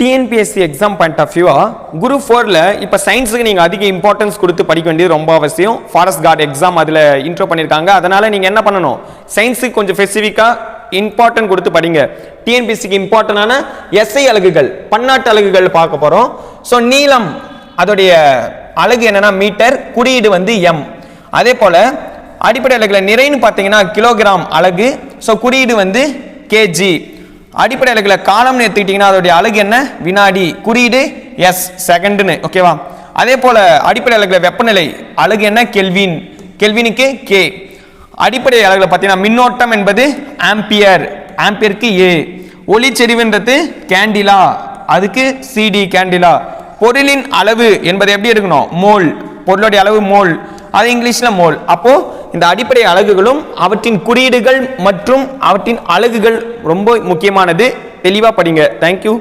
TNPSC exam point of வியூவா group 4ல இப்போ சயின்ஸுக்கு நீங்கள் அதிக இம்பார்ட்டன்ஸ் கொடுத்து படிக்க வேண்டியது ரொம்ப அவசியம். ஃபாரஸ்ட் கார்டு எக்ஸாம் அதில் இன்ட்ரோ பண்ணியிருக்காங்க. அதனால நீங்கள் என்ன பண்ணணும், சயின்ஸுக்கு கொஞ்சம் ஸ்பெசிஃபிக்காக இம்பார்ட்டன்ட் கொடுத்து படிங்க. டிஎன்பிஎஸ்சிக்கு இம்பார்ட்டன்டான எஸ்ஐ அலகுகள், பன்னாட்டு அலகுகள் பார்க்க போகிறோம். ஸோ நீளம் அதோடைய அலகு என்னன்னா மீட்டர், குறியீடு வந்து எம். அதே போல் அடிப்படை அலகுல நிறைன்னு பார்த்தீங்கன்னா கிலோகிராம் அலகு, ஸோ குறியீடு வந்து கேஜி. அடிப்படை அலகுல காலம்னு எடுத்துக்கிட்டீங்கன்னா அதோடைய அலகு என்ன, வினாடி, குறியீடு எஸ், செகண்ட்னு. ஓகேவா? அதே போல அடிப்படை அலகுல வெப்பநிலை அலகு என்ன, கெல்வின், கெல்வினுக்கு கே. அடிப்படை அலகுல பார்த்தீங்கன்னா மின்னோட்டம் என்பது ஆம்பியர், ஆம்பியருக்கு ஏ. ஒளிச்செறிவுன்றது கேண்டிலா, அதுக்கு சிடி, கேண்டிலா. பொருளின் அளவு என்பது எப்படி இருக்கணும், மோல், பொருளுடைய அளவு மோல், அது இங்கிலீஷ்ல மோல். அப்போ இந்த அடிப்படை அலகுகளும் அவற்றின் குறியீடுகள் மற்றும் அவற்றின் அலகுகள் ரொம்ப முக்கியமானது. தெளிவா படிங்க. தேங்க்யூ.